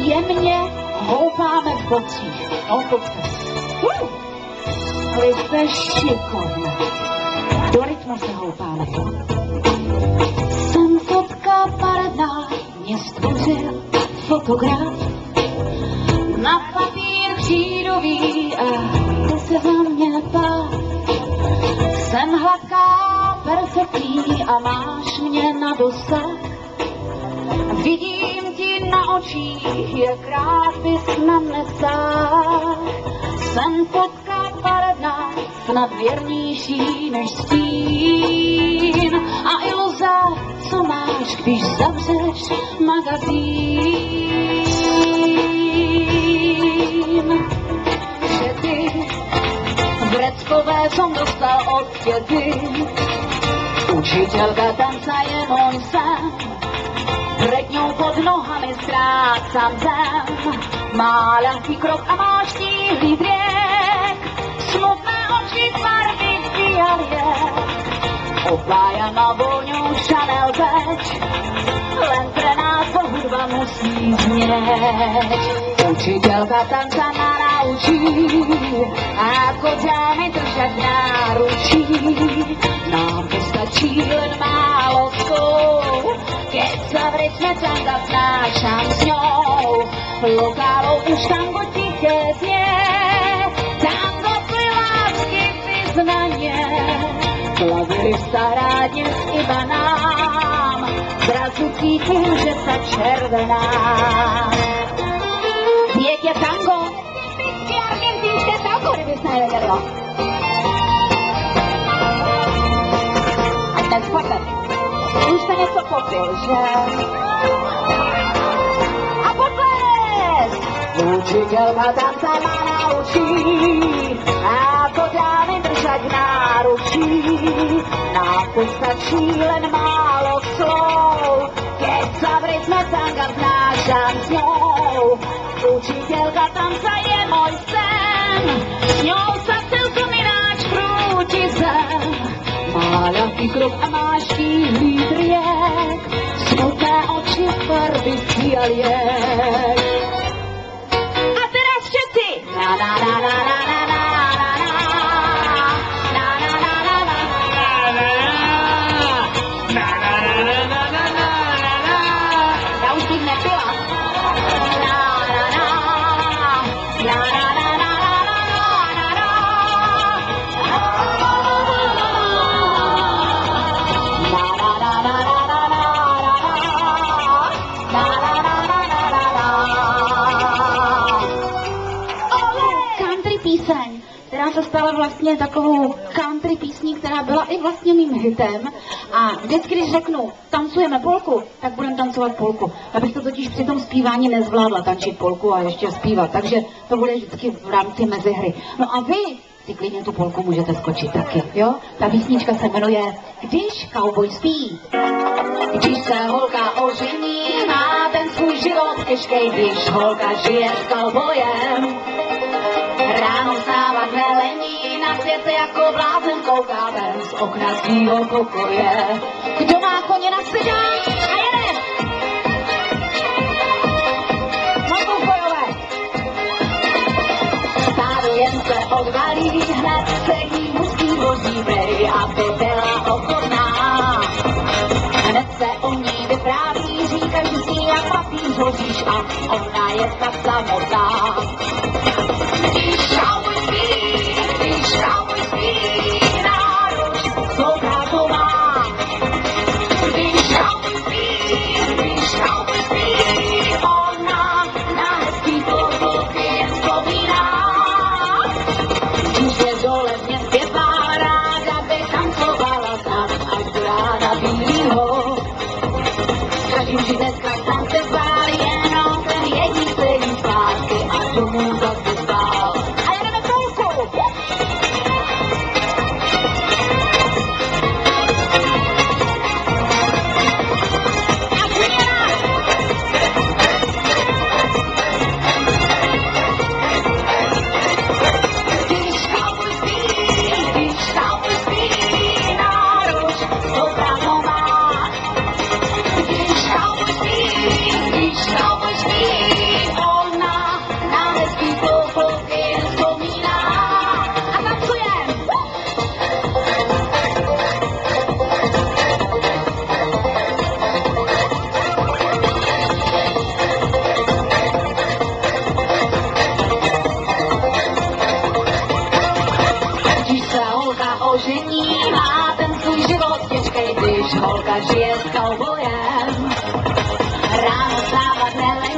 jemně houpáme v bocích. Vy jste šikovná. Do rytmu se houpáme. Jsem fotka paradná, mě stvořil fotograf. Na papír křídový a to se za mě pát. Jsem hladká, perfektní a máš mě na dosah. Vidím ti na očích, jak rád bys na mne sáhl. Jsem fotka paradná, snad věrnější než stín. A iluze, co máš, když zavřeš magazín. Že ty vreckové som dostal od těty. Učitelka tance je můj sen. Před ňou pod nohami ztrácám zem. Má ľahký krok a má štíhlý věk. Smutné oči barvy fialie. Opájana voňou Chanel beč. Len pre nás to hudba musí znieť. Učiteľka tanca ma naučí, ako dámy držať v náručí. Nám postačí len málo slov, keď sa v rytme tanca znášam s ňou. Lokálov už tango tiché znie, tango tvoj lásky vyznanie. Klavirista hrá dnes iba nám, zrazu cítim, že sa červenám. Viete tango? Typicky argentínske tango, kdybys nevěděl. Ať nespate. Už jste něco popil, že? A potles! Učiteľka tanca ma naučí, ako dámy držať v náručí. Nám postačí len málo slov, keď sa v rytme tanga znášam s ňou. Učiteľka tanca je môj sen, s ňou sa celkom ináč krúti zem. Má ľahký krok a má štíhlý driek, smutné oči farby fialiek. A teraz všetci! Na na na na na na na. Která se stala vlastně takovou country písní, která byla i vlastně mým hitem. A vždycky, když řeknu, tancujeme polku, tak budeme tancovat polku. Abych to totiž při tom zpívání nezvládla tančit polku a ještě zpívat. Takže to bude vždycky v rámci mezihry. No a vy si klidně tu polku můžete skočit taky, jo? Ta písnička se jmenuje Když cowboy spí. Když se holka ožení, má ten svůj život těžkej, když holka žije s cowboyem. Ráno vstává k velení, na svět se jako blázen kouká ven z okna svýho pokoje. Kdo má koně na sedák a jede? Mám bojové. Stádo jen se odvalí, hned se jí mužský vozí brej, aby byla ochotná. Hned se o ní vypráví, říká, že s ní jak papíř hoříš a ona je tak samotná. Dneska tam se zvál jenom ten jediný zpátky a domů zase zvál. složení má ten svůj život těžkej, když holka žije s cowboyem. Ráno stávat nelení.